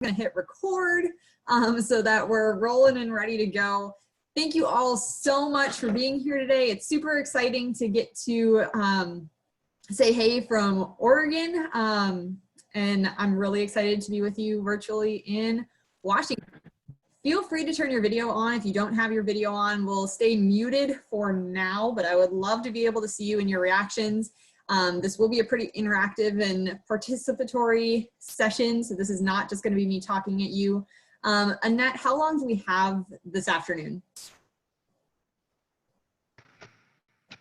going to hit record so that we're rolling and ready to go. Thank you all so much for being here today. It's super exciting to get to say hey from Oregon, and I'm really excited to be with you virtually in Washington. Feel free to turn your video on. If you don't have your video on, we'll stay muted for now, but I would love to be able to see you and your reactions. This will be a pretty interactive and participatory session, so this is not just going to be me talking at you. Annette, how long do we have this afternoon?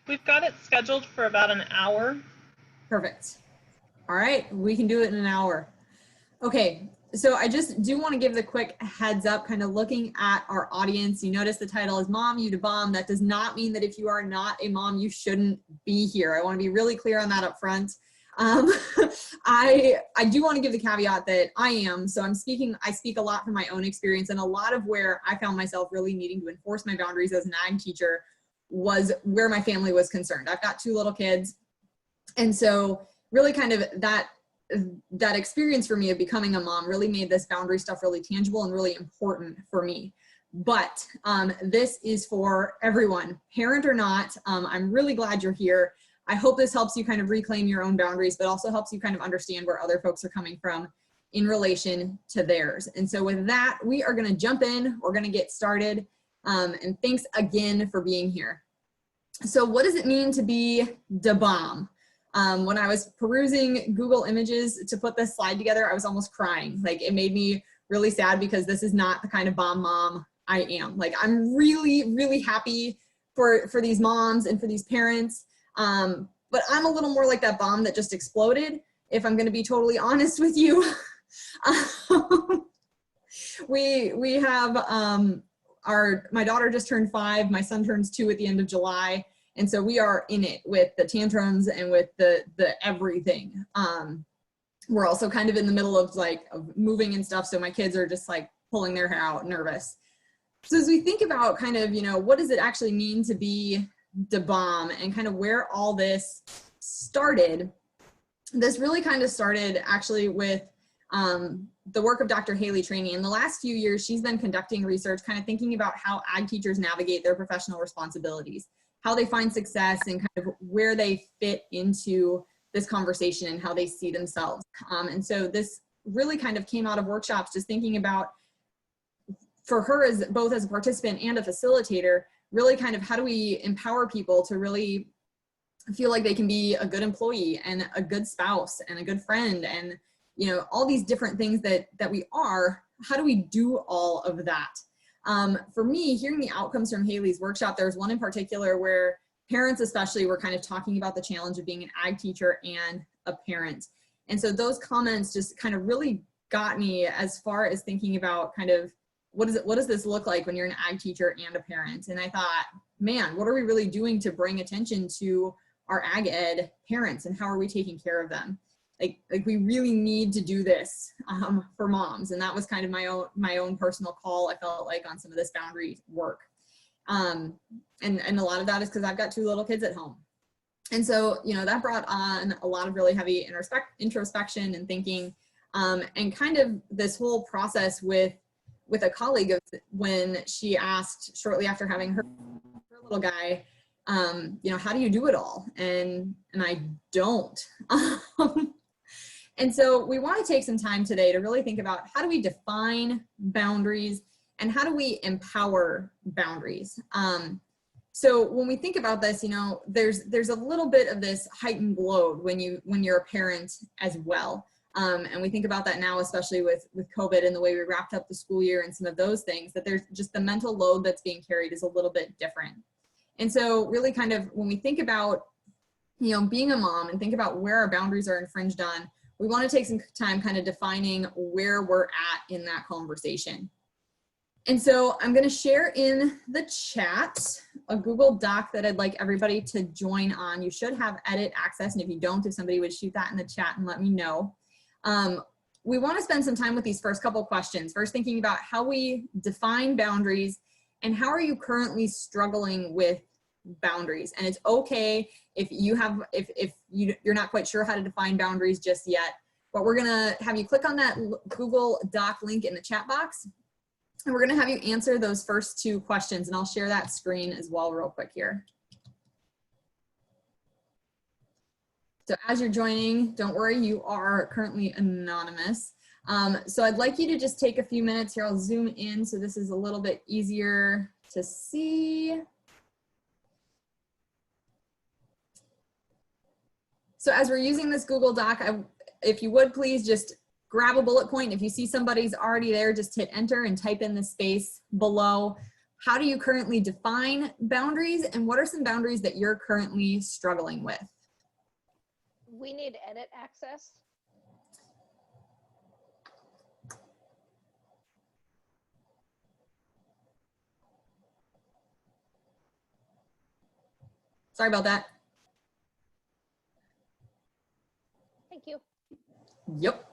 We've got it scheduled for about an hour. Perfect. All right, we can do it in an hour. Okay, so I just do want to give the quick heads up, kind of looking at our audience. You notice the title is Mom U to Bomb. That does not mean that if you are not a mom, you shouldn't be here. I want to be really clear on that up front. I do want to give the caveat that I am, so I speak a lot from my own experience, and a lot of where I found myself really needing to enforce my boundaries as an ag teacher was where my family was concerned. I've got 2 little kids, and so really kind of that experience for me of becoming a mom really made this boundary stuff really tangible and really important for me. But this is for everyone, parent or not. I'm really glad you're here. I hope this helps you kind of reclaim your own boundaries, but also helps you kind of understand where other folks are coming from in relation to theirs. And so with that, we are going to jump in. We're going to get started. And thanks again for being here. So what does it mean to be da bomb? When I was perusing Google Images to put this slide together, I was almost crying. Like, it made me really sad because this is not the kind of bomb mom I am. Like, I'm really, really happy for these moms and for these parents. But I'm a little more like that bomb that just exploded, if I'm going to be totally honest with you. We have, my daughter just turned 5, my son turns 2 at the end of July. And so we are in it with the tantrums and with the everything. We're also kind of in the middle of moving and stuff. So my kids are just like pulling their hair out, nervous. So as we think about kind of, what does it actually mean to be da bomb and kind of where all this started, this really kind of started actually with the work of Dr. Haley Trainey. In the last few years, she's been conducting research, kind of thinking about how ag teachers navigate their professional responsibilities, how they find success, and kind of where they fit into this conversation and how they see themselves. And so this really kind of came out of workshops, just thinking about, for her as both as a participant and a facilitator, really kind of how do we empower people to really feel like they can be a good employee and a good spouse and a good friend and, all these different things that we are. How do we do all of that? For me, hearing the outcomes from Haley's workshop, there was one in particular where parents especially were kind of talking about the challenge of being an ag teacher and a parent. And so those comments just kind of really got me as far as thinking about kind of what does this look like when you're an ag teacher and a parent? And I thought, man, what are we really doing to bring attention to our ag ed parents, and how are we taking care of them? Like we really need to do this for moms. And that was kind of my own personal call, I felt like, on some of this boundary work. And a lot of that is because I've got 2 little kids at home. And so, that brought on a lot of really heavy introspection and thinking, and kind of this whole process with a colleague of when she asked shortly after having her little guy, how do you do it all? And I don't. And so we want to take some time today to really think about, how do we define boundaries and how do we empower boundaries? So when we think about this, there's a little bit of this heightened load when you're a parent as well. And we think about that now, especially with COVID and the way we wrapped up the school year and some of those things, that there's just the mental load that's being carried is a little bit different. And so really kind of when we think about, being a mom and think about where our boundaries are infringed on, we want to take some time kind of defining where we're at in that conversation. And so I'm going to share in the chat a Google Doc that I'd like everybody to join on. You should have edit access, and if you don't, if somebody would shoot that in the chat and let me know. We want to spend some time with these first couple questions. First, thinking about how we define boundaries and how are you currently struggling with boundaries. And it's okay if you're not quite sure how to define boundaries just yet. but we're gonna have you click on that Google Doc link in the chat box. And we're gonna have you answer those first 2 questions, and I'll share that screen as well real quick here. So as you're joining, don't worry, you are currently anonymous. So I'd like you to just take a few minutes here. I'll zoom in so this is a little bit easier to see. So as we're using this Google Doc, if you would please just grab a bullet point. If you see somebody's already there, just hit enter and type in the space below. How do you currently define boundaries, and what are some boundaries that you're currently struggling with? We need edit access. Sorry about that. Thank you. Yep.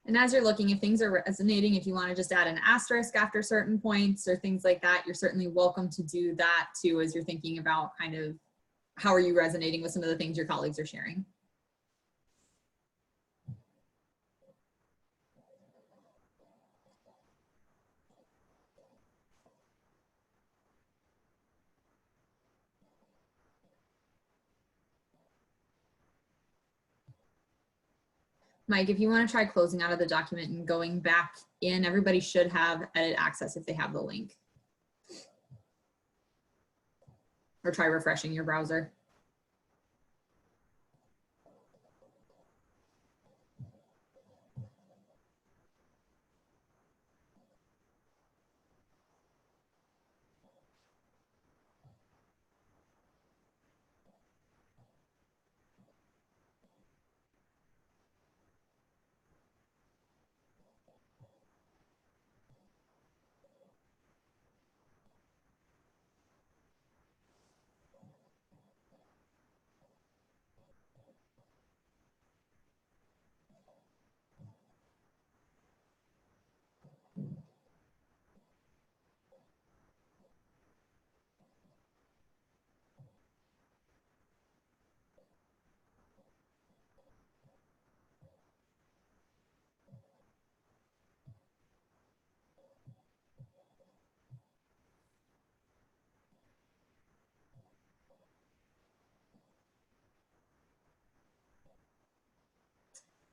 And as you're looking, if things are resonating, if you want to just add an asterisk after certain points or things like that, you're certainly welcome to do that too, as you're thinking about kind of how are you resonating with some of the things your colleagues are sharing. Mike, if you want to try closing out of the document and going back in, everybody should have edit access if they have the link. Or try refreshing your browser.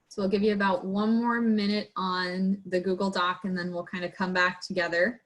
So we'll give you about 1 more minute on the Google Doc, and then we'll kind of come back together.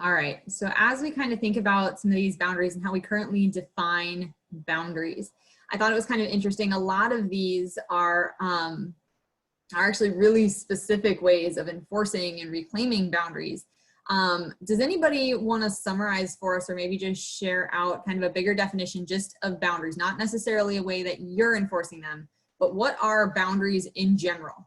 All right, so as we kind of think about some of these boundaries and how we currently define boundaries, I thought it was kind of interesting. A lot of these are actually really specific ways of enforcing and reclaiming boundaries. Does anybody want to summarize for us, or maybe just share out kind of a bigger definition just of boundaries, not necessarily a way that you're enforcing them, but what are boundaries in general?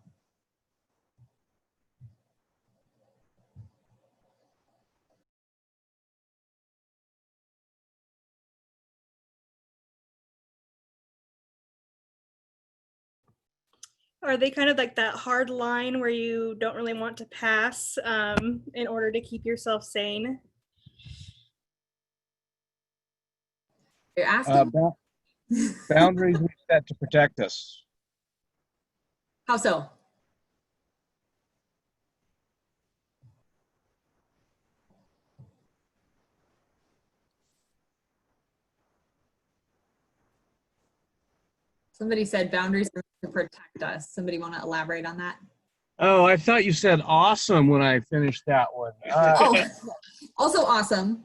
Are they kind of like that hard line where you don't really want to pass in order to keep yourself sane? You're asking? Boundaries we set to protect us. How so? Somebody said boundaries are to protect us. Somebody want to elaborate on that? Oh, I thought you said awesome when I finished that one. Oh, also awesome.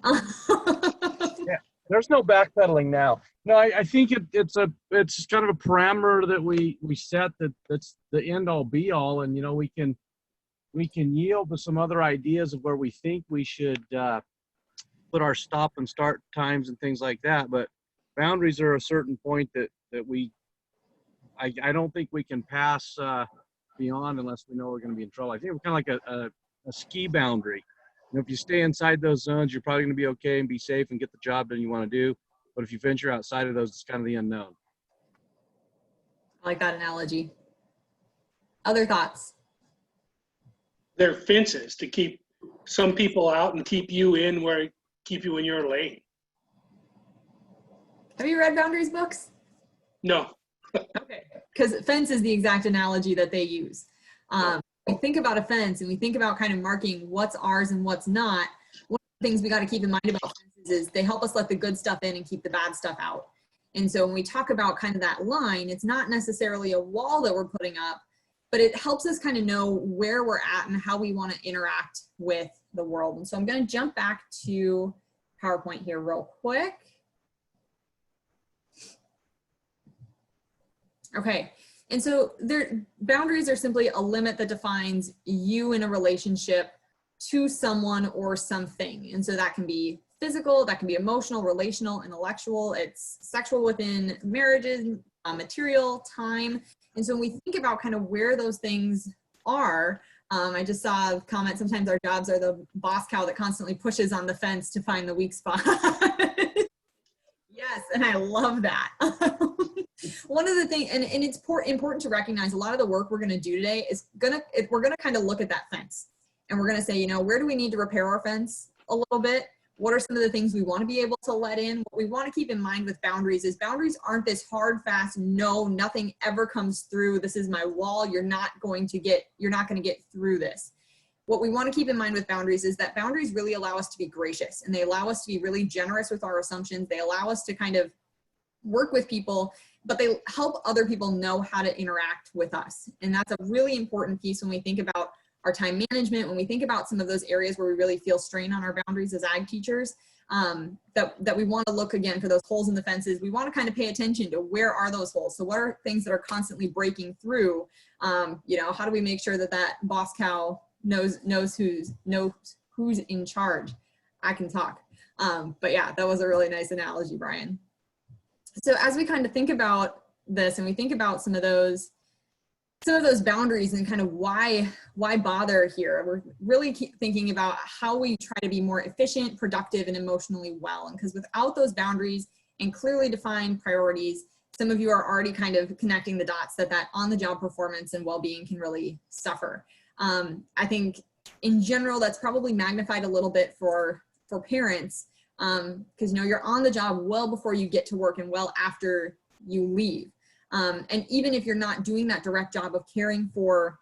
There's no backpedaling now. No, I think it's kind of a parameter that we set that's the end all be all, and we can yield to some other ideas of where we think we should put our stop and start times and things like that. But boundaries are a certain point that I don't think we can pass beyond unless we know we're going to be in trouble. I think we're kind of like a ski boundary. If you stay inside those zones, you're probably going to be okay and be safe and get the job done you want to do. But if you venture outside of those, it's kind of the unknown. I like that analogy. Other thoughts? They're fences to keep some people out and keep you in your lane. Have you read Boundaries books? No. Okay, because fence is the exact analogy that they use. We think about a fence and we think about kind of marking what's ours and what's not. One of the things we got to keep in mind about fences is they help us let the good stuff in and keep the bad stuff out. And so when we talk about kind of that line, it's not necessarily a wall that we're putting up, but it helps us kind of know where we're at and how we want to interact with the world. And so I'm going to jump back to PowerPoint here real quick. Okay, and so boundaries are simply a limit that defines you in a relationship to someone or something. And so that can be physical, that can be emotional, relational, intellectual, it's sexual within marriages, material, time. And so when we think about kind of where those things are, I just saw a comment, sometimes our jobs are the boss cow that constantly pushes on the fence to find the weak spot. Yes, and I love that. One of the things, and it's important to recognize a lot of the work we're going to do today is we're going to kind of look at that fence and we're going to say, where do we need to repair our fence a little bit? What are some of the things we want to be able to let in? What we want to keep in mind with boundaries is boundaries aren't this hard, fast, no, nothing ever comes through. This is my wall. You're not going to get through this. What we want to keep in mind with boundaries is that boundaries really allow us to be gracious and they allow us to be really generous with our assumptions. They allow us to kind of work with people, but they help other people know how to interact with us. And that's a really important piece when we think about our time management, when we think about some of those areas where we really feel strain on our boundaries as ag teachers, that we want to look again for those holes in the fences. We want to kind of pay attention to where are those holes. So what are things that are constantly breaking through? How do we make sure that boss cow knows who's in charge? I can talk. But yeah, that was a really nice analogy, Brian. So as we kind of think about this and we think about some of those boundaries and kind of why bother here, we're really thinking about how we try to be more efficient, productive, and emotionally well. And because without those boundaries and clearly defined priorities, some of you are already kind of connecting the dots that on-the-job performance and well-being can really suffer. I think in general, that's probably magnified a little bit for parents, because you're on the job well before you get to work and well after you leave. And even if you're not doing that direct job of caring for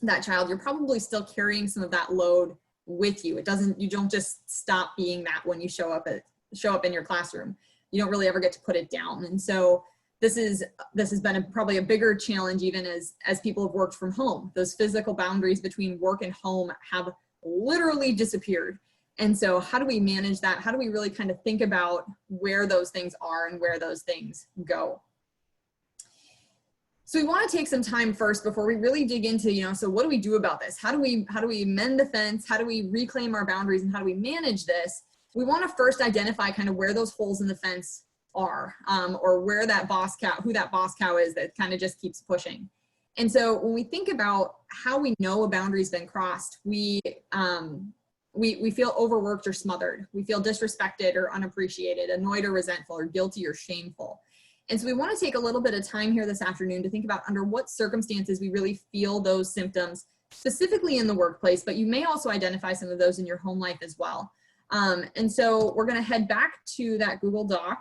that child, you're probably still carrying some of that load with you. You don't just stop being that when you show up in your classroom. You don't really ever get to put it down. And so this has been probably a bigger challenge even as people have worked from home. Those physical boundaries between work and home have literally disappeared. And so how do we manage that? How do we really kind of think about where those things are and where those things go? So we want to take some time first before we really dig into, so what do we do about this? How do we mend the fence? How do we reclaim our boundaries, and how do we manage this? We want to first identify kind of where those holes in the fence are, or where that boss cow, who that boss cow is that kind of just keeps pushing. And so when we think about how we know a boundary's been crossed, we feel overworked or smothered. We feel disrespected or unappreciated, annoyed or resentful, or guilty or shameful. And so we want to take a little bit of time here this afternoon to think about under what circumstances we really feel those symptoms, specifically in the workplace, but you may also identify some of those in your home life as well. And so we're going to head back to that Google Doc.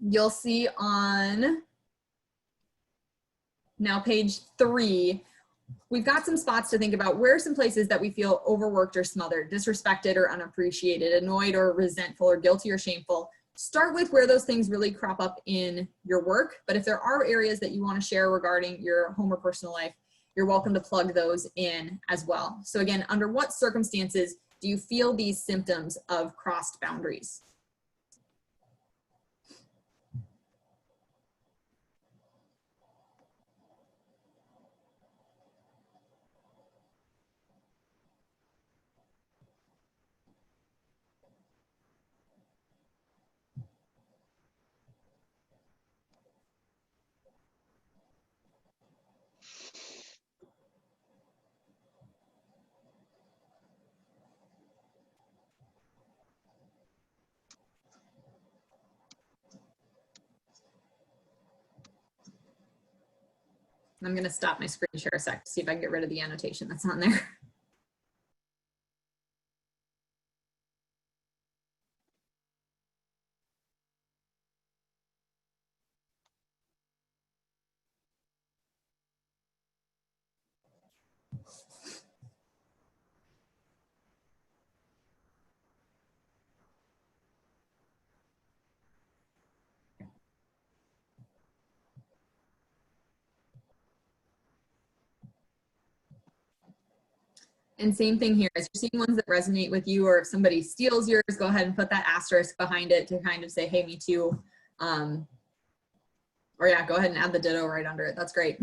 You'll see on now page 3, we've got some spots to think about. Where are some places that we feel overworked or smothered, disrespected or unappreciated, annoyed or resentful, or guilty or shameful? Start with where those things really crop up in your work. But if there are areas that you want to share regarding your home or personal life, you're welcome to plug those in as well. So again, under what circumstances do you feel these symptoms of crossed boundaries? I'm going to stop my screen share a sec to see if I can get rid of the annotation that's on there. And same thing here, as you're seeing ones that resonate with you, or if somebody steals yours, go ahead and put that asterisk behind it to kind of say, hey, me too. Or yeah, go ahead and add the ditto right under it. That's great.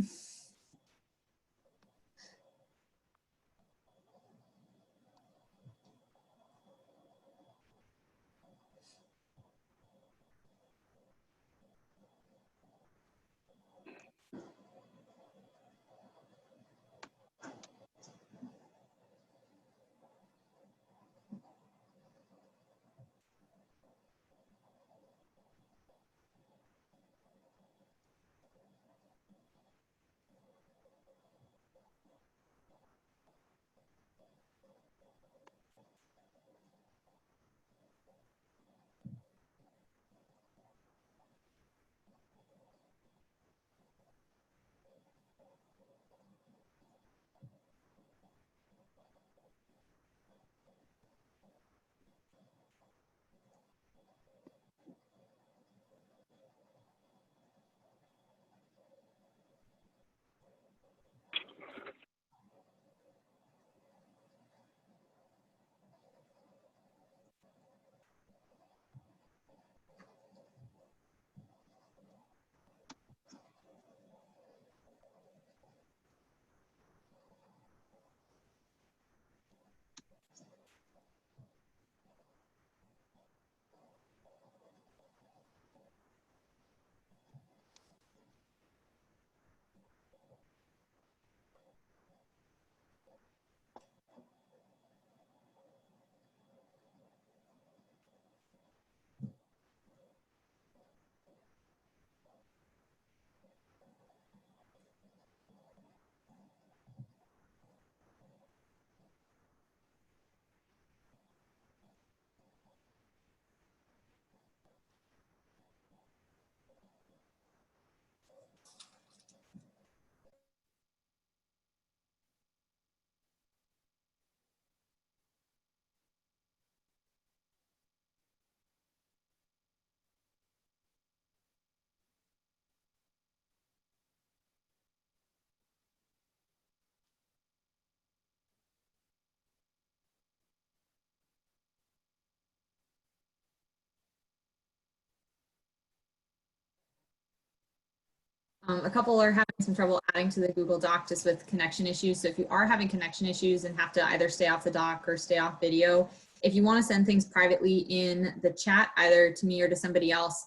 A couple are having some trouble adding to the Google Doc just with connection issues. So if you are having connection issues and have to either stay off the doc or stay off video, if you want to send things privately in the chat, either to me or to somebody else,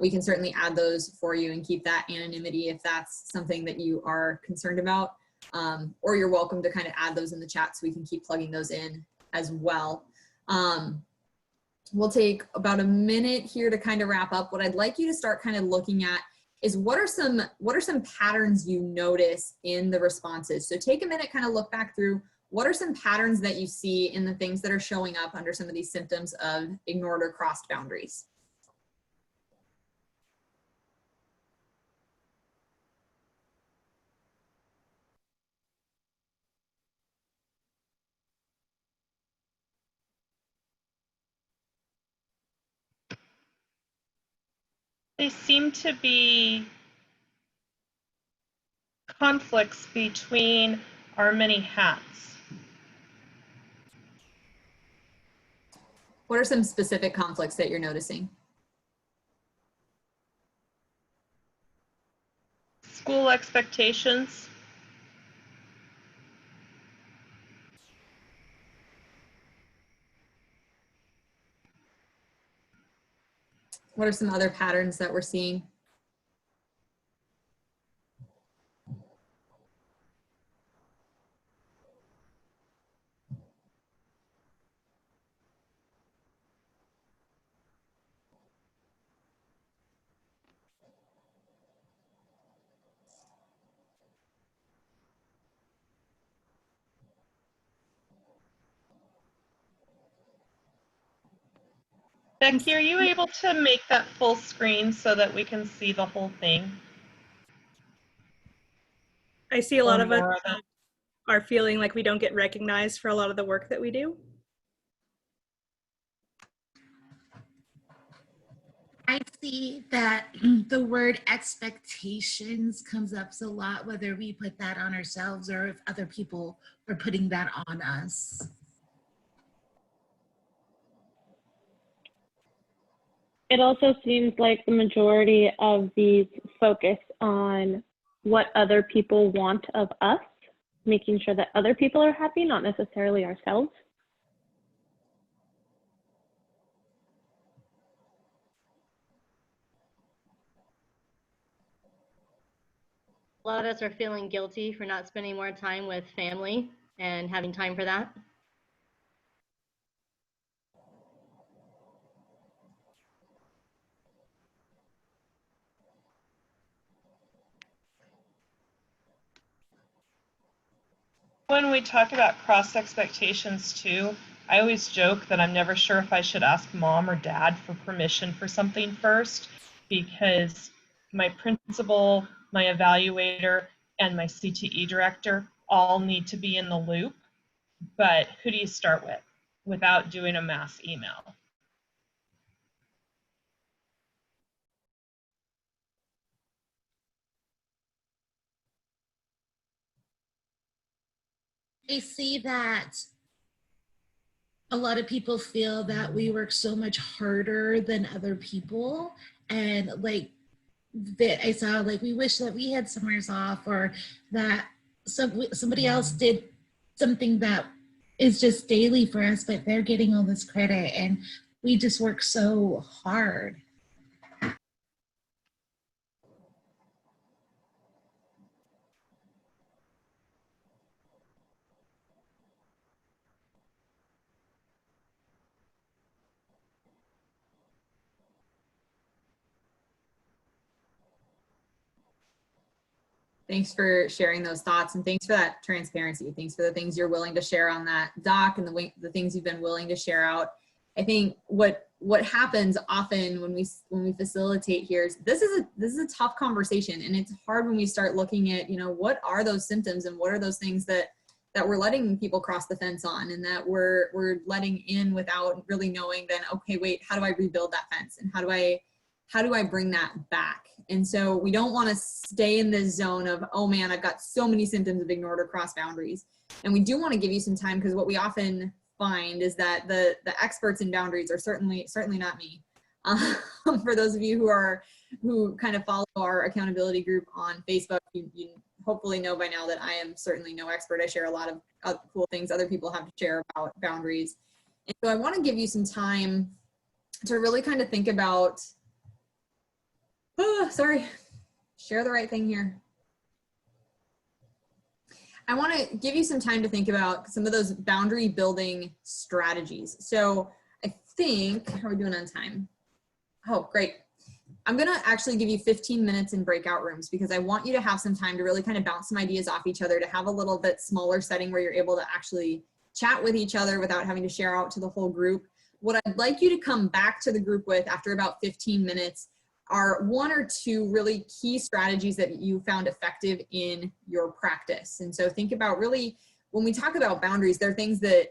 we can certainly add those for you and keep that anonymity if that's something that you are concerned about. Or you're welcome to kind of add those in the chat so we can keep plugging those in as well. We'll take about a minute here to kind of wrap up. What I'd like you to start kind of looking at is what are some patterns you notice in the responses. So take a minute, kind of look back through what are some patterns that you see in the things that are showing up under some of these symptoms of ignored or crossed boundaries. They seem to be conflicts between our many hats. What are some specific conflicts that you're noticing? School expectations. What are some other patterns that we're seeing? Becky, are you able to make that full screen so that we can see the whole thing? I see a lot Or of us more of it? are feeling like we don't get recognized for a lot of the work that we do. I see that the word expectations comes up a lot, whether we put that on ourselves or if other people are putting that on us. It also seems like the majority of these focus on what other people want of us, making sure that other people are happy, not necessarily ourselves. A lot of us are feeling guilty for not spending more time with family and having time for that. When we talk about cross expectations too, I always joke that I'm never sure if I should ask mom or dad for permission for something first, because my principal, my evaluator, and my CTE director all need to be in the loop. But who do you start with without doing a mass email? I see that a lot of people feel that we work so much harder than other people, and like that I saw like we wish that we had summers off, or that somebody else did something that is just daily for us, but they're getting all this credit and we just work so hard. Thanks for sharing those thoughts, and thanks for that transparency. Thanks for the things you're willing to share on that doc and the things you've been willing to share out. I think what happens often when we facilitate here is this is a tough conversation, and it's hard when we start looking at, you know, what are those symptoms and what are those things that we're letting people cross the fence on, and that we're letting in without really knowing then, okay, wait, how do I rebuild that fence, and how do I bring that back? And so we don't want to stay in this zone of, oh man, I've got so many symptoms of ignored or cross boundaries. And we do want to give you some time, because what we often find is that the experts in boundaries are certainly not me. For those of you who are who kind of follow our accountability group on Facebook, you hopefully know by now that I am certainly no expert. I share a lot of cool things other people have to share about boundaries. And so I want to give you some time to really kind of think about, share the right thing here. I want to give you some time to think about some of those boundary building strategies. So I think, how are we doing on time? Oh, great. I'm going to actually give you 15 minutes in breakout rooms because I want you to have some time to really kind of bounce some ideas off each other, to have a little bit smaller setting where you're able to actually chat with each other without having to share out to the whole group. What I'd like you to come back to the group with after about 15 minutes are 1 or 2 really key strategies that you found effective in your practice. And so think about really, when we talk about boundaries, they're things that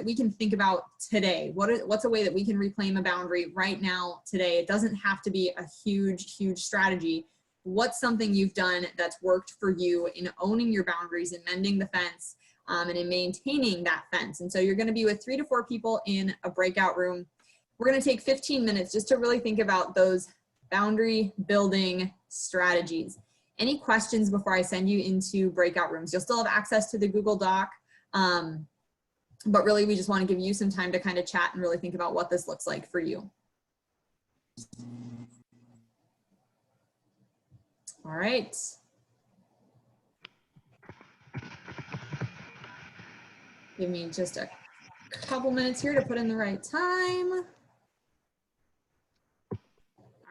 we can think about today. What's a way that we can reclaim a boundary right now, today? It doesn't have to be a huge strategy. What's something you've done that's worked for you in owning your boundaries and mending the fence and in maintaining that fence? And so you're going to be with 3 to 4 people in a breakout room. We're going to take 15 minutes just to really think about those boundary building strategies. Any questions before I send you into breakout rooms? You'll still have access to the Google Doc, but really we just want to give you some time to kind of chat and really think about what this looks like for you. All right. Give me just a couple minutes here to put in the right time.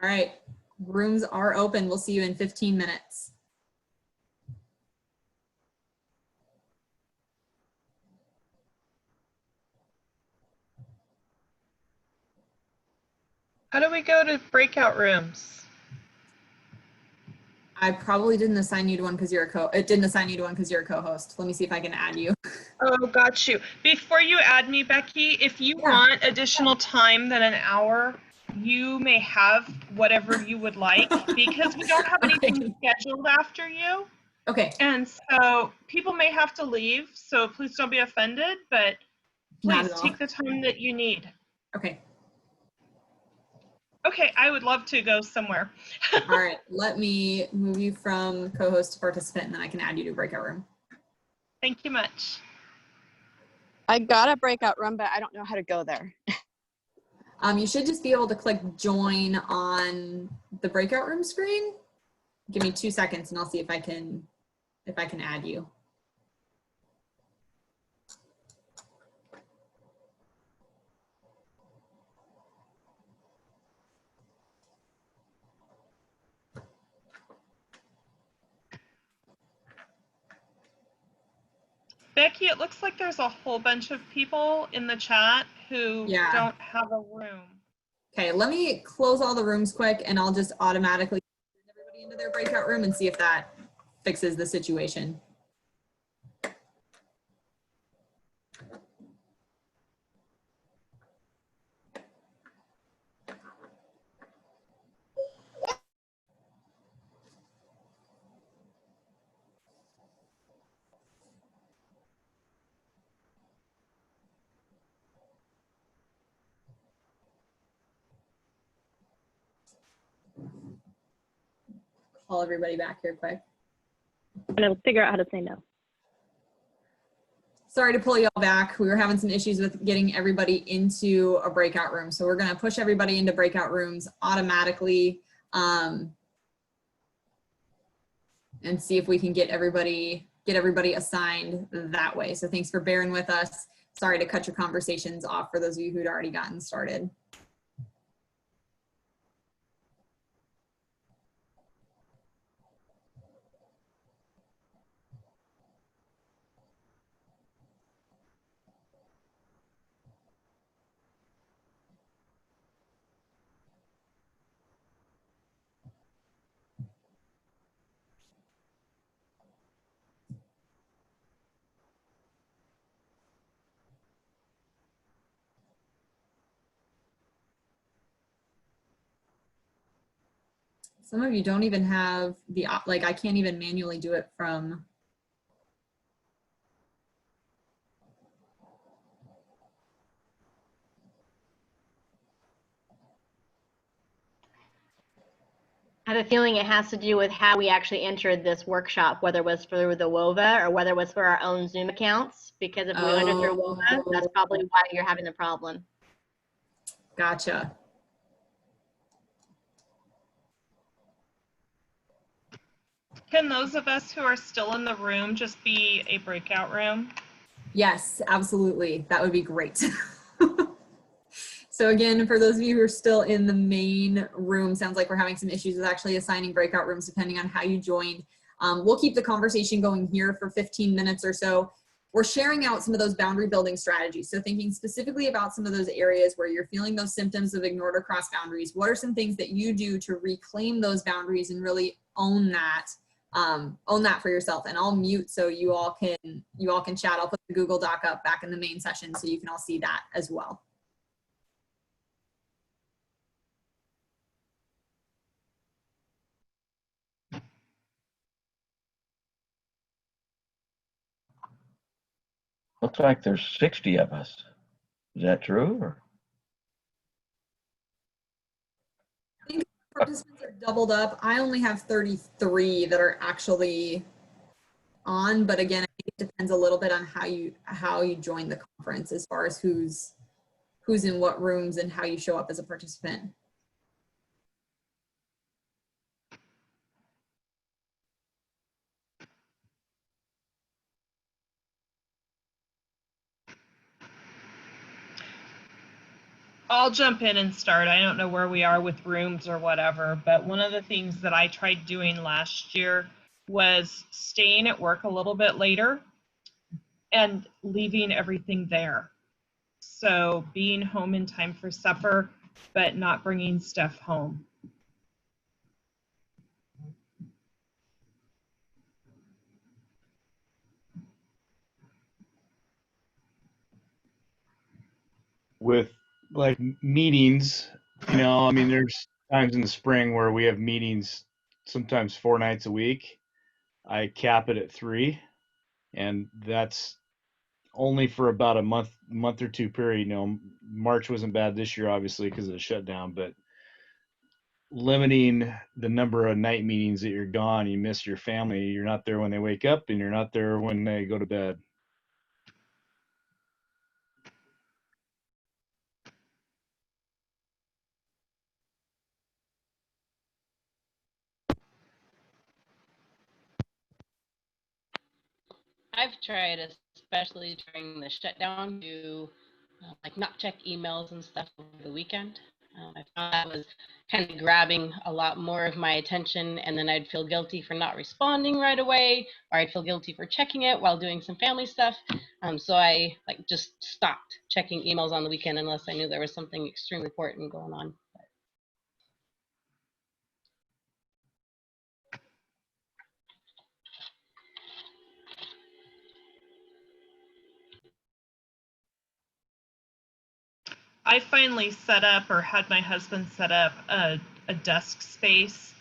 All right, rooms are open. We'll see you in 15 minutes. How do we go to breakout rooms? I probably didn't assign you to one because you're a co-host. Let me see if I can add you. Oh, got you. Before you add me, Becky, if you want additional time than an hour, you may have whatever you would like because we don't have anything scheduled after you. Okay. And so people may have to leave, so please don't be offended, but please take the time that you need. Okay. Okay, I would love to go somewhere. All right, let me move you from co-host to participant and then I can add you to breakout room. Thank you much. I got a breakout room, but I don't know how to go there. You should just be able to click join on the breakout room screen. Give me 2 seconds and I'll see if I can add you. Becky, it looks like there's a whole bunch of people in the chat who don't have a room. Okay, let me close all the rooms quick and I'll just automatically send everybody into their breakout room and see if that fixes the situation. Call everybody back here quick. I'm gonna figure out how to say no. Sorry to pull you all back. We were having some issues with getting everybody into a breakout room. So we're going to push everybody into breakout rooms automatically and see if we can get everybody assigned that way. So thanks for bearing with us. Sorry to cut your conversations off for those of you who'd already gotten started. Some of you don't even have the, like, I can't even manually do it from. I have a feeling it has to do with how we actually entered this workshop, whether it was through the WOVA or whether it was for our own Zoom accounts. Because if we entered through WOVA, that's probably why you're having the problem. Gotcha. Can those of us who are still in the room just be a breakout room? Yes, absolutely. That would be great. So again, for those of you who are still in the main room, sounds like we're having some issues with actually assigning breakout rooms depending on how you joined. We'll keep the conversation going here for 15 minutes or so. We're sharing out some of those boundary building strategies. So thinking specifically about some of those areas where you're feeling those symptoms of ignored or crossed boundaries. What are some things that you do to reclaim those boundaries and really own that for yourself? And I'll mute so you all can chat. I'll put the Google Doc up back in the main session so you can all see that as well. Looks like there's 60 of us. Is that true? Or? I think participants are doubled up. I only have 33 that are actually on, but again, I think it depends a little bit on how you join the conference as far as who's in what rooms and how you show up as a participant. I'll jump in and start. I don't know where we are with rooms or whatever, but one of the things that I tried doing last year was staying at work a little bit later and leaving everything there. So being home in time for supper, but not bringing stuff home. With like meetings, you know, I mean, there's times in the spring where we have meetings sometimes 4 nights a week. I cap it at 3, and that's only for about a month or two period. You know, March wasn't bad this year, obviously, because of the shutdown, but limiting the number of night meetings that you're gone, you miss your family. You're not there when they wake up, and you're not there when they go to bed. I've tried, especially during the shutdown, to like not check emails and stuff over the weekend. I found that was kind of grabbing a lot more of my attention, and then I'd feel guilty for not responding right away, or I'd feel guilty for checking it while doing some family stuff. So I like just stopped checking emails on the weekend unless I knew there was something extremely important going on. I finally set up, or had my husband set up, a desk space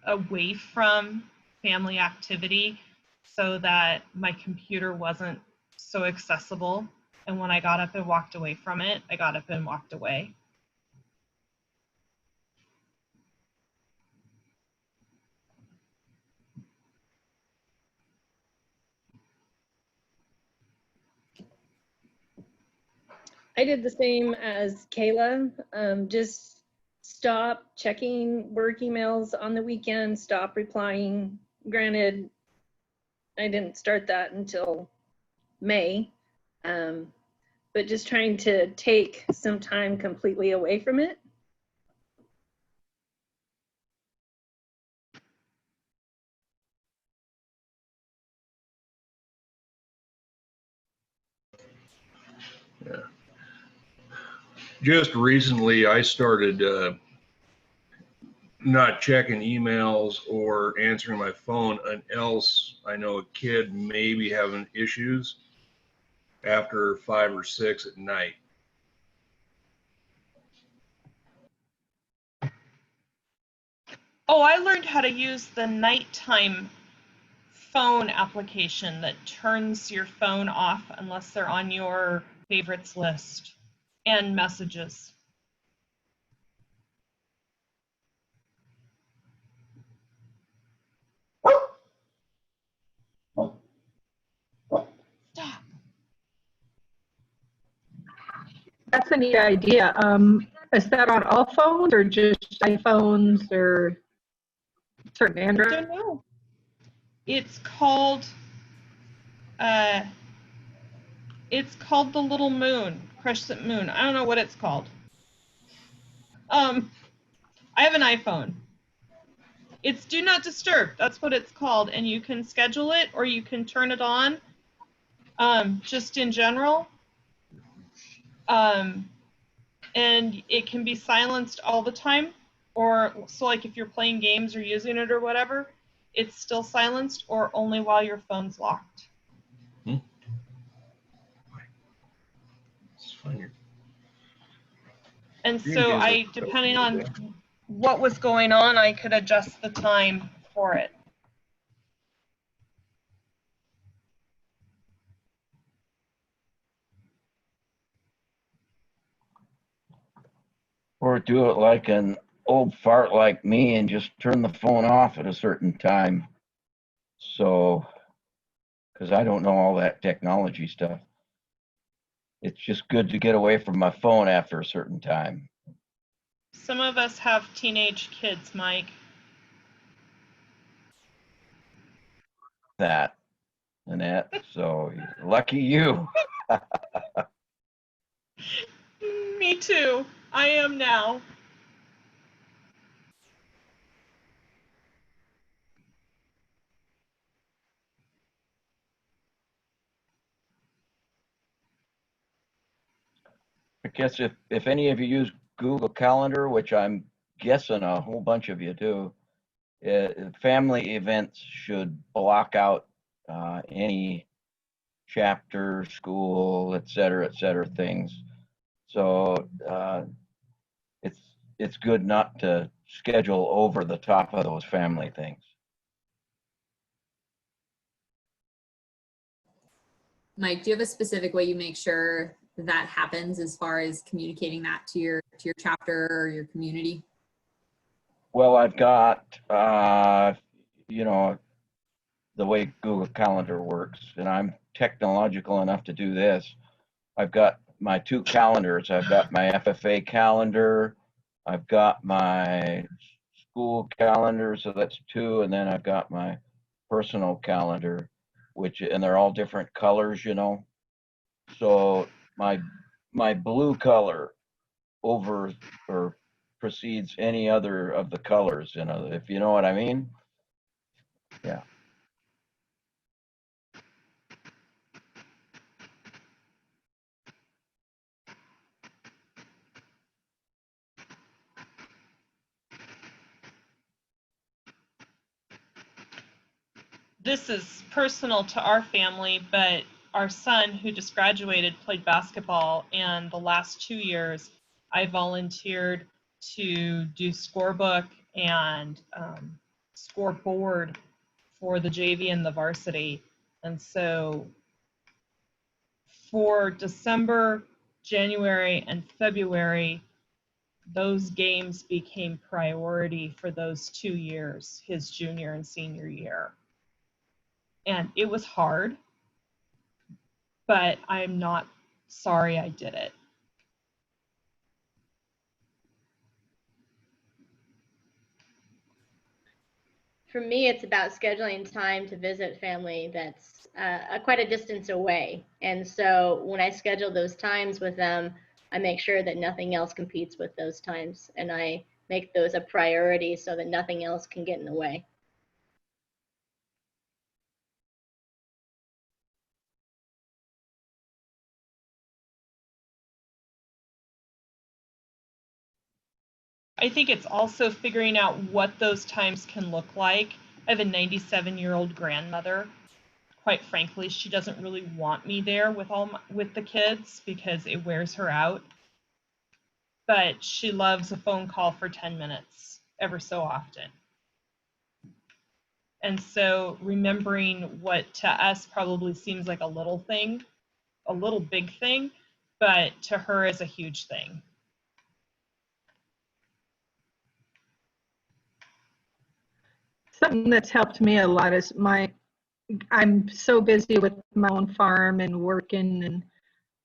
away from family activity so that my computer wasn't so accessible. And when I got up and walked away from it, I got up and walked away. I did the same as Kayla. Just stop checking work emails on the weekend, stop replying. Granted, I didn't start that until May, but just trying to take some time completely away from it. Yeah. Just recently, I started not checking emails or answering my phone unless I know a kid may be having issues after 5 or 6 at night. Oh, I learned how to use the nighttime phone application that turns your phone off unless they're on your favorites list, and messages. that's a neat idea. Is that on all phones or just iPhones or certain I Android? don't know. It's called the Little Moon, Crescent Moon. I don't know what it's called. I have an iPhone. It's Do Not Disturb. That's what it's called, and you can schedule it or you can turn it on. Just in general. And it can be silenced all the time, or so like if you're playing games or using it or whatever, it's still silenced, or only while your phone's locked. And so depending on what was going on, I could adjust the time for it. Or do it like an old fart like me and just turn the phone off at a certain time. So, because I don't know all that technology stuff. It's just good to get away from my phone after a certain time. Some of us have teenage kids, Mike. That, Annette. So lucky you. Me too. I am now. I guess if any of you use Google Calendar, which I'm guessing a whole bunch of you do, family events should block out any chapter, school, et cetera, things. So it's good not to schedule over the top of those family things. Mike, do you have a specific way you make sure that happens as far as communicating that to your chapter or your community? Well, I've got, you know, the way Google Calendar works, and I'm technological enough to do this. I've got my two calendars. I've got my FFA calendar. I've got my school calendar, so that's two, and then I've got my personal calendar, and they're all different colors, you know. So my blue color over or precedes any other of the colors, you know, if you know what I mean. Yeah. This is personal to our family, but our son, who just graduated, played basketball, and the last 2 years I volunteered to do scorebook and scoreboard for the JV and the varsity. And so for December, January, and February, those games became priority for those 2 years, his junior and senior year. And it was hard, but I'm not sorry I did it. For me, it's about scheduling time to visit family that's quite a distance away. And so when I schedule those times with them, I make sure that nothing else competes with those times. And I make those a priority so that nothing else can get in the way. I think it's also figuring out what those times can look like. I have a 97-year-old grandmother. Quite frankly, she doesn't really want me there with the kids because it wears her out. But she loves a phone call for 10 minutes ever so often. And so remembering what to us probably seems like a little thing, a little big thing, but to her is a huge thing. Something that's helped me a lot is I'm so busy with my own farm and working,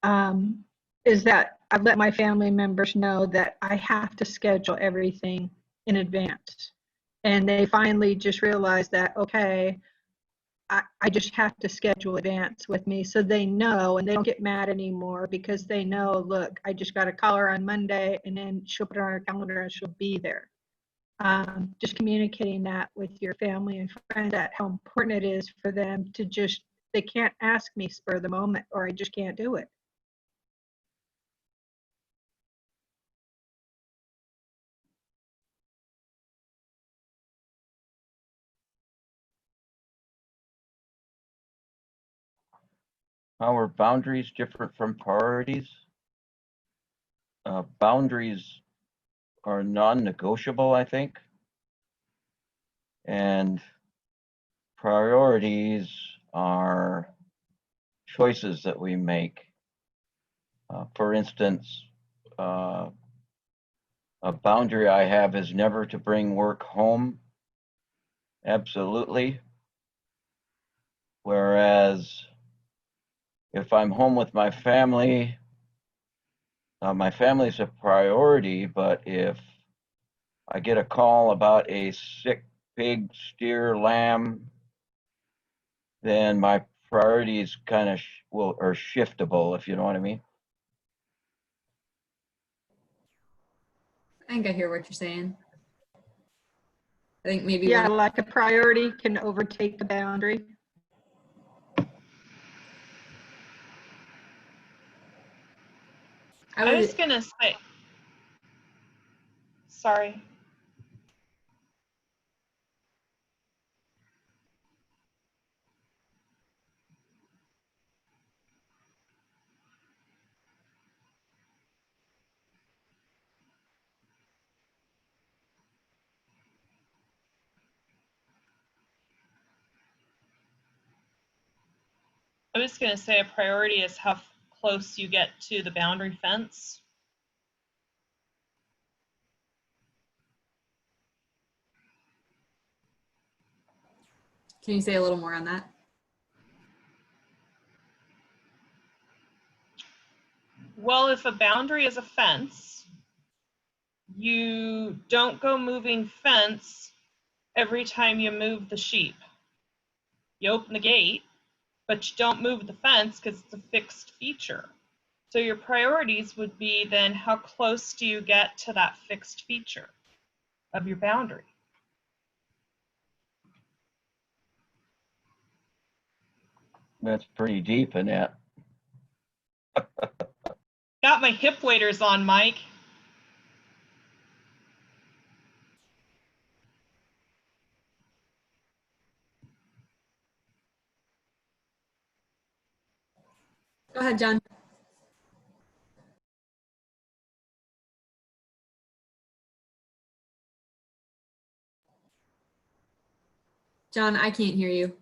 and is that I've let my family members know that I have to schedule everything in advance. And they finally just realized that, okay, I just have to schedule advance with me, so they know, and they don't get mad anymore because they know, look, I just got to call her on Monday and then she'll put it on her calendar and she'll be there. Just communicating that with your family and friends, that how important it is for them to just, they can't ask me spur of the moment, or I just can't do it. How are boundaries different from priorities? Boundaries are non-negotiable, I think. And priorities are choices that we make. For instance, a boundary I have is never to bring work home. Absolutely. Whereas if I'm home with my family is a priority, but if I get a call about a sick pig, steer, lamb, then my priorities kind of are shiftable, if you know what I mean. I think I hear what you're saying. I think maybe Yeah, like a priority can overtake the boundary. I was gonna say, sorry. I was gonna say a priority is how close you get to the boundary fence. Can you say a little more on that? Well, if a boundary is a fence, you don't go moving fence every time you move the sheep. You open the gate, but you don't move the fence because it's a fixed feature. So your priorities would be then how close do you get to that fixed feature of your boundary? That's pretty deep in that. Got my hip waders on, Mike. Go ahead, John. John, I can't hear you.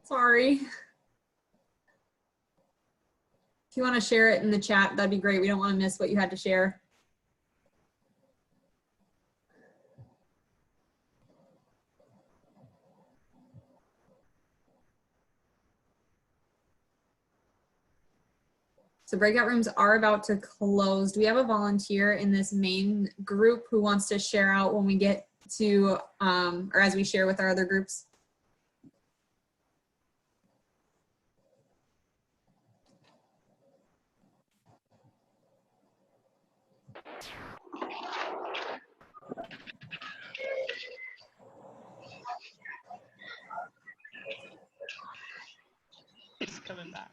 Sorry. If you want to share it in the chat, that'd be great. We don't want to miss what you had to share. So breakout rooms are about to close. Do we have a volunteer in this main group who wants to share out when we get to, or as we share with our other groups? It's coming back.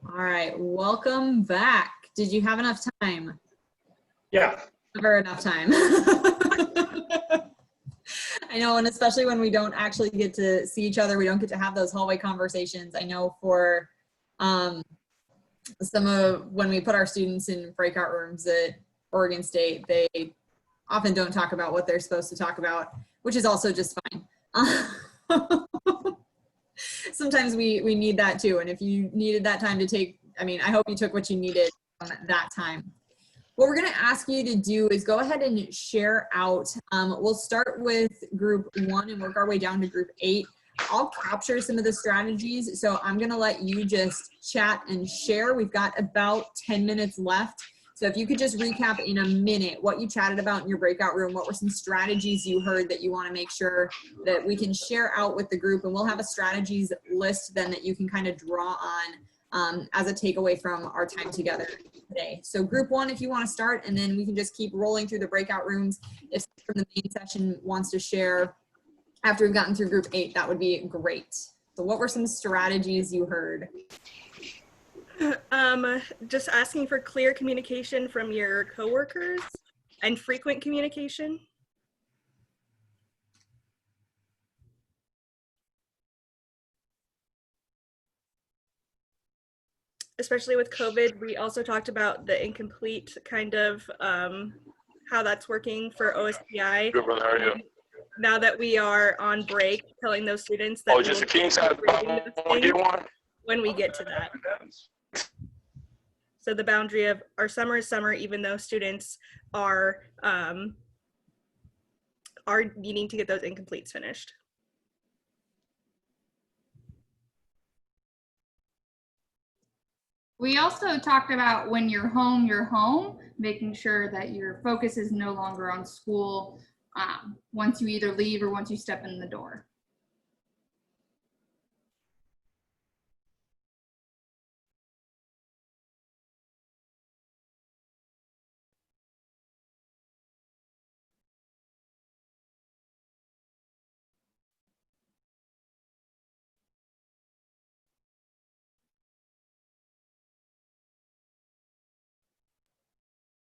All right, welcome back Did you have enough time? Yeah. Never enough time. I know, and especially when we don't actually get to see each other, we don't get to have those hallway conversations. I know for some of when we put our students in breakout rooms at Oregon State, they often don't talk about what they're supposed to talk about, which is also just fine. Sometimes we need that too. And if you needed that time to take, I mean, I hope you took what you needed that time. What we're going to ask you to do is go ahead and share out. We'll start with group 1 and work our way down to group 8. I'll capture some of the strategies. So I'm going to let you just chat and share. We've got about 10 minutes left. So if you could just recap in a minute what you chatted about in your breakout room, what were some strategies you heard that you want to make sure that we can share out with the group, and we'll have a strategies list then that you can kind of draw on as a takeaway from our time together today. So group 1, if you want to start, and then we can just keep rolling through the breakout rooms. If from the main session wants to share after we've gotten through group 8, that would be great. So what were some strategies you heard? Just asking for clear communication from your coworkers and frequent communication. Especially with COVID, we also talked about the incomplete kind of how that's working for OSPI. Good, brother. How are you? Now that we are on break, telling those students that just a king size get one when we get to that. So the boundary of our summer is summer, even though students are needing to get those incompletes finished. We also talked about when you're home, making sure that your focus is no longer on school once you either leave or once you step in the door.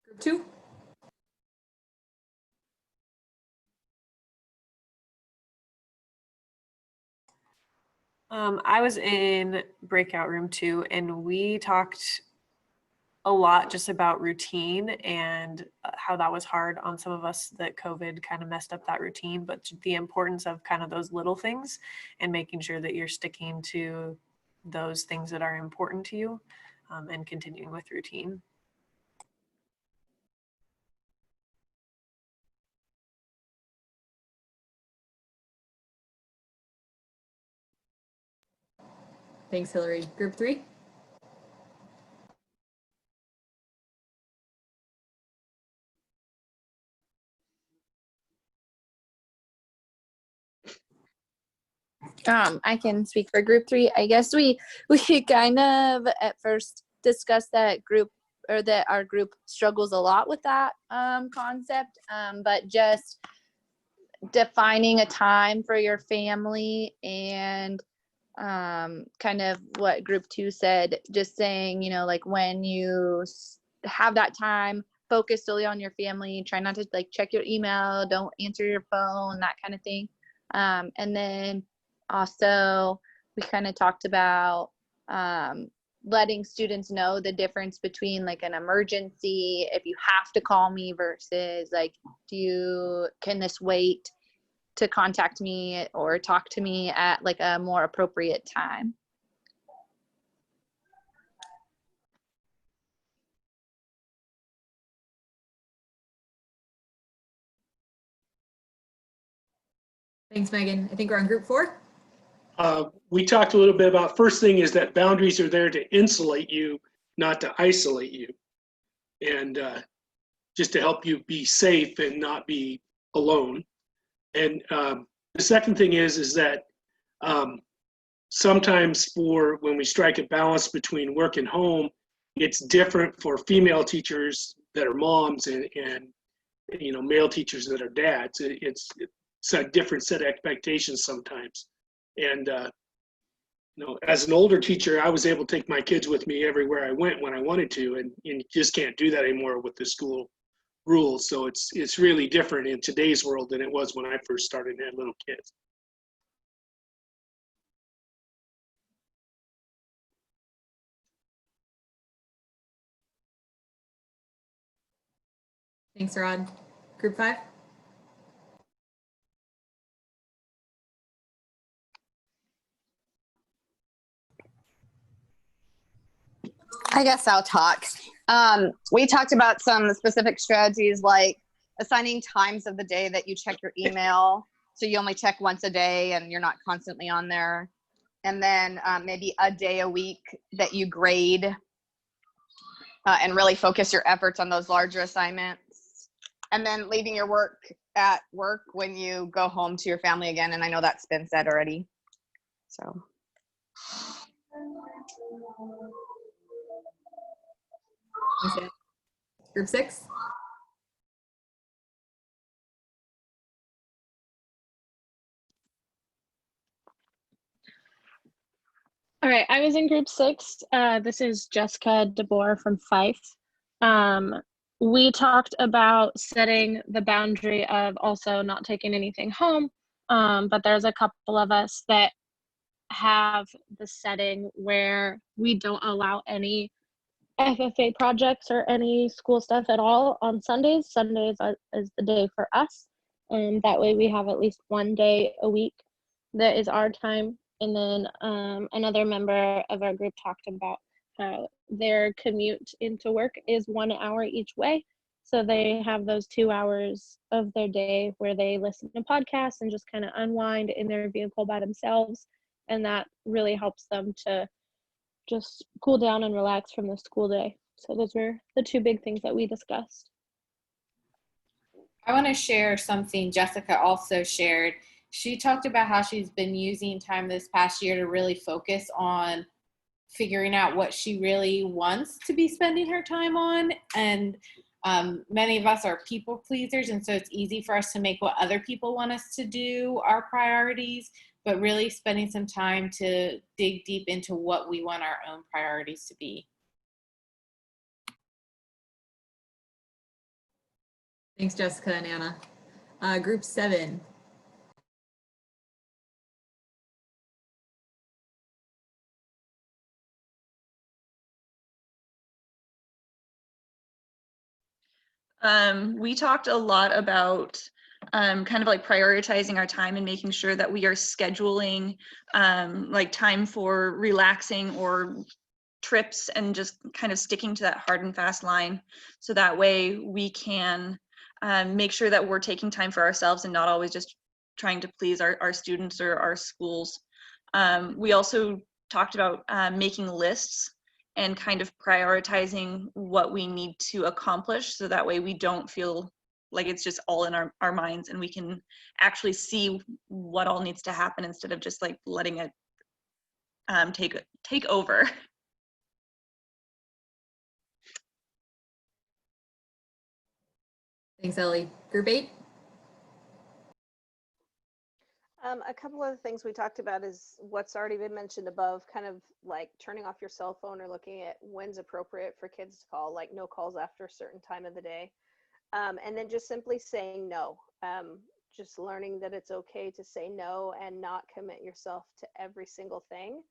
Group 2. I was in breakout room 2, and we talked a lot just about routine and how that was hard on some of us, that COVID kind of messed up that routine, but the importance of kind of those little things and making sure that you're sticking to those things that are important to you, and continuing with routine. Thanks, Hillary. Group 3. I can speak for group 3. I guess we kind of at first discussed that our group struggles a lot with that concept, but just defining a time for your family and kind of what group 2 said, just saying, like when you have that time, focus solely on your family, try not to like check your email, don't answer your phone, that kind of thing. And then also we kind of talked about letting students know the difference between like an emergency, if you have to call me, versus like, can this wait to contact me or talk to me at like a more appropriate time. Thanks, Megan. I think we're on group 4. We talked a little bit about, first thing is that boundaries are there to insulate you, not to isolate you. And just to help you be safe and not be alone. And the second thing is that sometimes when we strike a balance between work and home, it's different for female teachers that are moms and male teachers that are dads. It's a different set of expectations sometimes. And as an older teacher, I was able to take my kids with me everywhere I went when I wanted to, and you just can't do that anymore with the school rules. So it's really different in today's world than it was when I first started and had little kids. Thanks, Rod. Group 5? I guess I'll talk. We talked about some specific strategies like assigning times of the day that you check your email. So you only check once a day and you're not constantly on there. And then maybe a day a week that you grade and really focus your efforts on those larger assignments. And then leaving your work at work when you go home to your family again. And I know that's been said already. So. Group 6? All right, I was in group 6. This is Jessica DeBoer from Fife. We talked about setting the boundary of also not taking anything home, but there's a couple of us that have the setting where we don't allow any FFA projects or any school stuff at all on Sundays. Sundays is the day for us. That way we have at least one day a week that is our time. And then another member of our group talked about how their commute into work is 1 hour each way. So they have those 2 hours of their day where they listen to podcasts and just kind of unwind in their vehicle by themselves. And that really helps them to just cool down and relax from the school day. So those were the 2 big things that we discussed. I want to share something Jessica also shared. She talked about how she's been using time this past year to really focus on figuring out what she really wants to be spending her time on. And many of us are people pleasers, and so it's easy for us to make what other people want us to do our priorities, but really spending some time to dig deep into what we want our own priorities to be. Thanks, Jessica and Anna. Group 7. We talked a lot about kind of like prioritizing our time and making sure that we are scheduling like time for relaxing or trips and just kind of sticking to that hard and fast line. So that way we can make sure that we're taking time for ourselves and not always just trying to please our students or our schools. We also talked about making lists and kind of prioritizing what we need to accomplish so that way we don't feel like it's just all in our minds and we can actually see what all needs to happen instead of just like letting it take over. Thanks, Ellie. Group 8? A couple of the things we talked about is what's already been mentioned above, kind of like turning off your cell phone or looking at when's appropriate for kids to call, like no calls after a certain time of the day. And then just simply saying no. Just learning that it's okay to say no and not commit yourself to every single thing,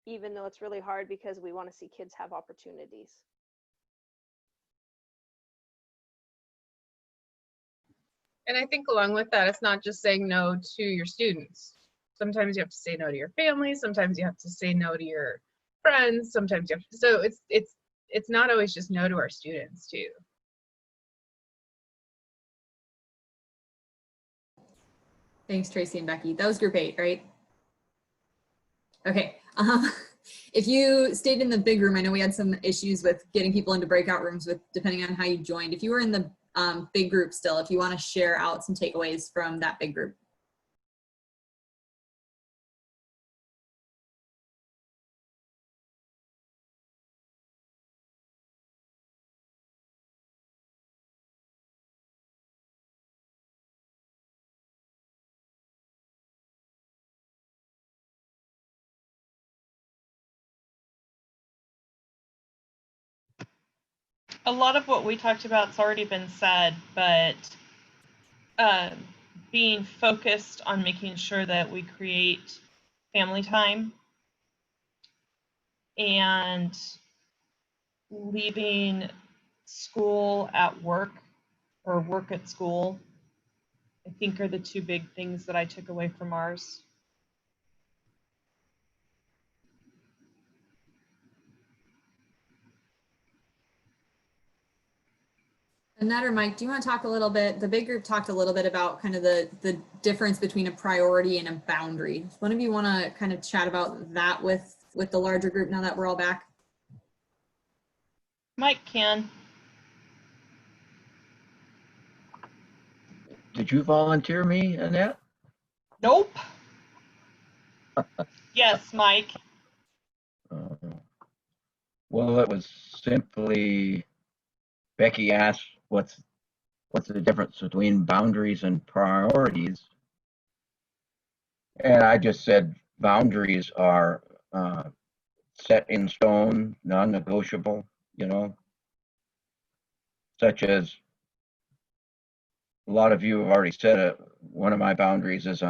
even though it's really hard because we want to see kids have opportunities. And I think along with that, it's not just saying no to your students. Sometimes you have to say no to your family. Sometimes you have to say no to your friends. Sometimes you have to, so it's not always just no to our students too. Thanks, Tracy and Becky. That was group 8, right? Okay. If you stayed in the big room, I know we had some issues with getting people into breakout rooms with depending on how you joined. If you were in the big group still, if you want to share out some takeaways from that big group. A lot of what we talked about's already been said, but being focused on making sure that we create family time and leaving school at work or work at school, I think are the two big things that I took away from ours. Annette or Mike, do you want to talk a little bit? The big group talked a little bit about kind of the difference between a priority and a boundary. Does one of you want to kind of chat about that with the larger group now that we're all back? Mike can. Did you volunteer me, Annette? Nope. Yes, Mike. Well, it was simply, Becky asked, what's the difference between boundaries and priorities? And I just said boundaries are set in stone, non-negotiable, you know, such as a lot of you have already said it. One of my boundaries is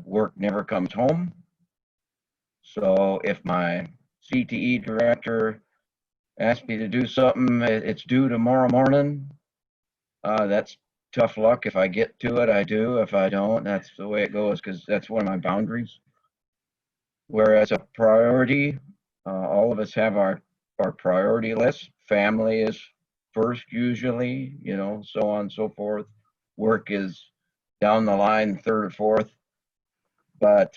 work never comes home. So if my CTE director asks me to do something, it's due tomorrow morning, that's tough luck. If I get to it, I do. If I don't, that's the way it goes, because that's one of my boundaries. Whereas a priority, all of us have our priority list. Family is first usually, you know, so on and so forth. Work is down the line, third or fourth. But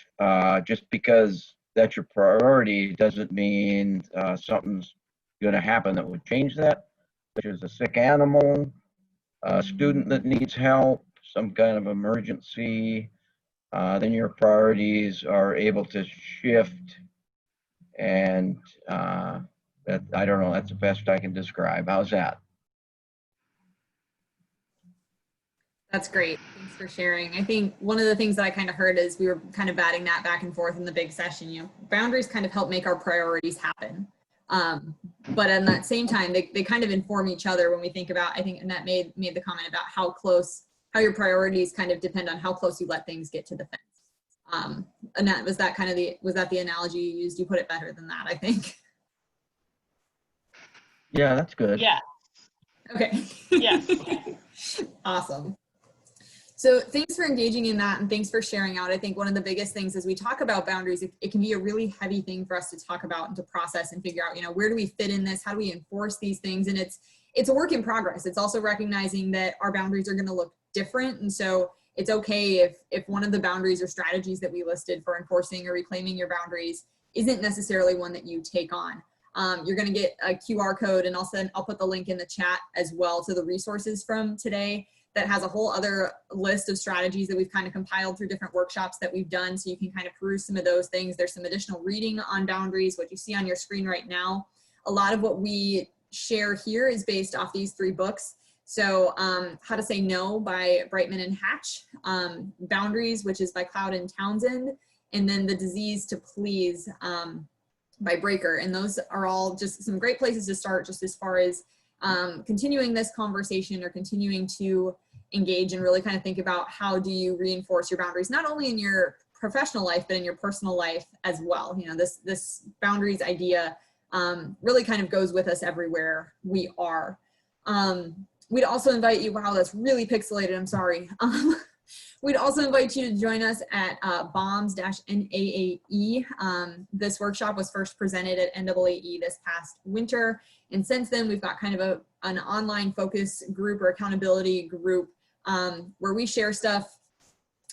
just because that's your priority doesn't mean something's going to happen that would change that, such as a sick animal, a student that needs help, some kind of emergency. Then your priorities are able to shift, and that, I don't know, that's the best I can describe. How's that? That's great. Thanks for sharing. I think one of the things that I kind of heard is we were kind of batting that back and forth in the big session. You know, boundaries kind of help make our priorities happen. But at that same time, they kind of inform each other when we think about, I think Annette made the comment about how your priorities kind of depend on how close you let things get to the fence. Annette, was that the analogy you used? You put it better than that, I think. Yeah, that's good. Yeah. Okay. Yes. Awesome. So thanks for engaging in that, and thanks for sharing out. I think one of the biggest things as we talk about boundaries, it can be a really heavy thing for us to talk about and to process and figure out, you know, where do we fit in this? How do we enforce these things? And it's a work in progress. It's also recognizing that our boundaries are going to look different. And so it's okay if one of the boundaries or strategies that we listed for enforcing or reclaiming your boundaries isn't necessarily one that you take on. You're going to get a QR code, and I'll put the link in the chat as well to the resources from today that has a whole other list of strategies that we've kind of compiled through different workshops that we've done. So you can kind of peruse some of those things. There's some additional reading on boundaries, what you see on your screen right now. A lot of what we share here is based off these 3 books. So How to Say No by Brightman and Hatch, Boundaries, which is by Cloud and Townsend, and then The Disease to Please by Breaker. And those are all just some great places to start, just as far as continuing this conversation or continuing to engage and really kind of think about how do you reinforce your boundaries, not only in your professional life, but in your personal life as well. You know, this boundaries idea really kind of goes with us everywhere we are. We'd also invite you, wow, that's really pixelated, I'm sorry. We'd also invite you to join us at BOMS-NAAE. This workshop was first presented at NAAE this past winter. And since then, we've got kind of an online focus group or accountability group where we share stuff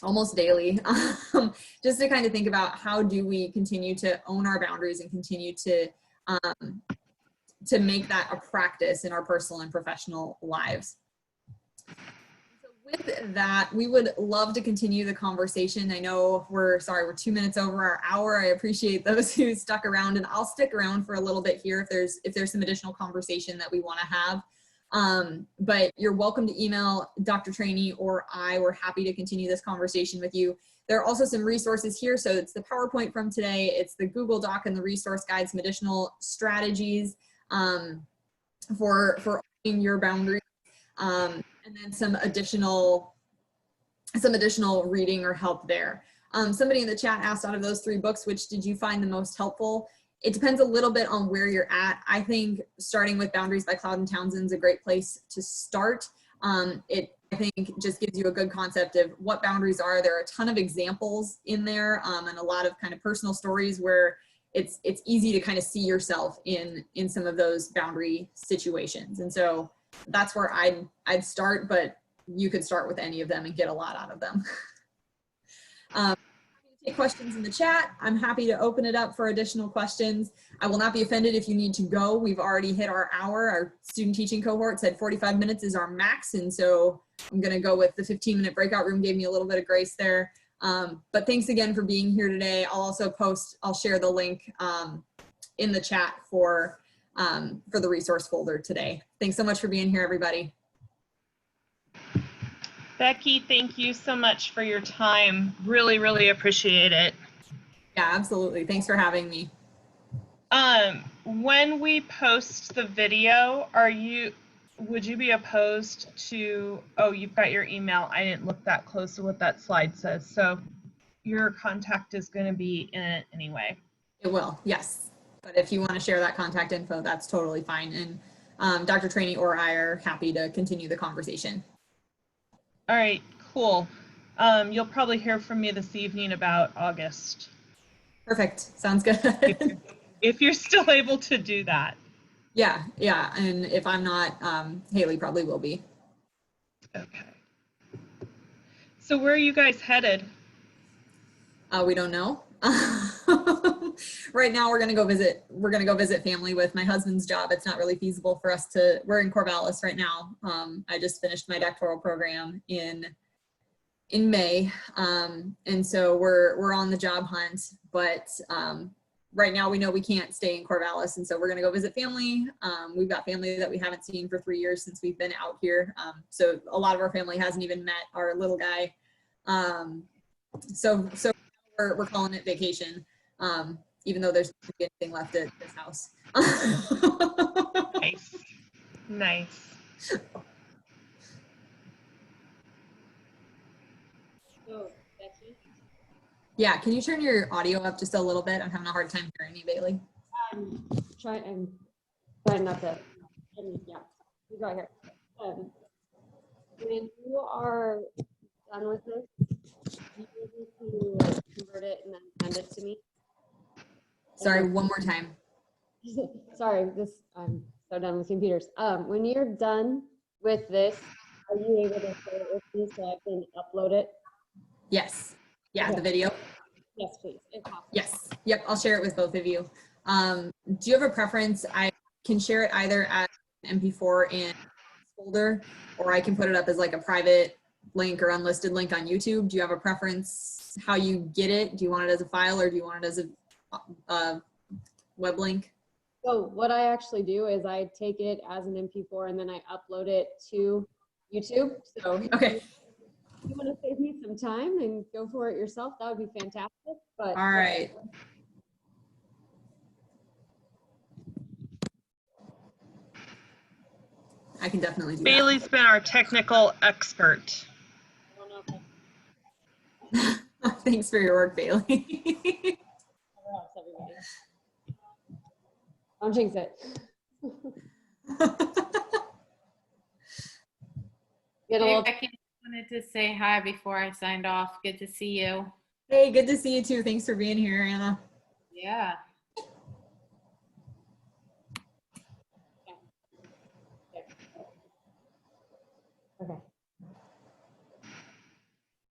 almost daily, just to kind of think about how do we continue to own our boundaries and continue to make that a practice in our personal and professional lives. With that, we would love to continue the conversation. I know we're 2 minutes over our hour. I appreciate those who stuck around, and I'll stick around for a little bit here if there's some additional conversation that we want to have. But you're welcome to email Dr. Trainey or I. We're happy to continue this conversation with you. There are also some resources here. So it's the PowerPoint from today. It's the Google Doc and the resource guide, some additional strategies for your boundaries, and then some additional reading or help there. Somebody in the chat asked, out of those 3 books, which did you find the most helpful? It depends a little bit on where you're at. I think starting with Boundaries by Cloud and Townsend is a great place to start. I think just gives you a good concept of what boundaries are. There are a ton of examples in there, and a lot of kind of personal stories where it's easy to kind of see yourself in some of those boundary situations. And so that's where I'd start, but you could start with any of them and get a lot out of them. Take questions in the chat. I'm happy to open it up for additional questions. I will not be offended if you need to go. We've already hit our hour. Our student teaching cohort said 45 minutes is our max, and so I'm going to go with the 15-minute breakout room. Gave me a little bit of grace there. But thanks again for being here today. I'll share the link in the chat for the resource folder today. Thanks so much for being here, everybody. Becky, thank you so much for your time. Really, really appreciate it. Yeah, absolutely. Thanks for having me. When we post the video, would you be opposed to, oh, you've got your email. I didn't look that close to what that slide says. So your contact is going to be in it anyway. It will, yes. But if you want to share that contact info, that's totally fine. And Dr. Trainee or I are happy to continue the conversation. All right, cool. You'll probably hear from me this evening about August. Perfect. Sounds good. If you're still able to do that. Yeah. And if I'm not, Haley probably will be. Okay. So where are you guys headed? We don't know. Right now we're gonna go visit family with my husband's job. It's not really feasible for us we're in Corvallis right now. I just finished my doctoral program in May. And so we're on the job hunt, but right now we know we can't stay in Corvallis. And so we're gonna go visit family. We've got family that we haven't seen for 3 years since we've been out here. So a lot of our family hasn't even met our little guy. So we're calling it vacation. Even though there's anything left at this house. Nice. So, Becky? Yeah, can you turn your audio up just a little bit? I'm having a hard time hearing you, Bailey. I'm trying not to, yeah, you got here. When you are done with this, you need to convert it and then send it to me. Sorry, one more time. Sorry, I'm so done with computers. When you're done with this, are you able to share it with me so I can upload it? Yes. Yeah, Okay. The video. Yes, please, if possible. Yes. Yep, I'll share it with both of you. Do you have a preference? I can share it either as an MP4 in folder, or I can put it up as like a private link or unlisted link on YouTube. Do you have a preference how you get it? Do you want it as a file, or do you want it as a web link? So what I actually do is I take it as an MP4 and then I upload it to YouTube. So okay. If you want to save me some time and go for it yourself, that would be fantastic. But all right. I can definitely do Bailey's that. been our technical expert. Thanks for your work, Bailey. Don't jinx it. Hey, Becky, I wanted to say hi before I signed off. Good to see you. Hey, good to see you too. Thanks for being here, Anna. Yeah. Okay.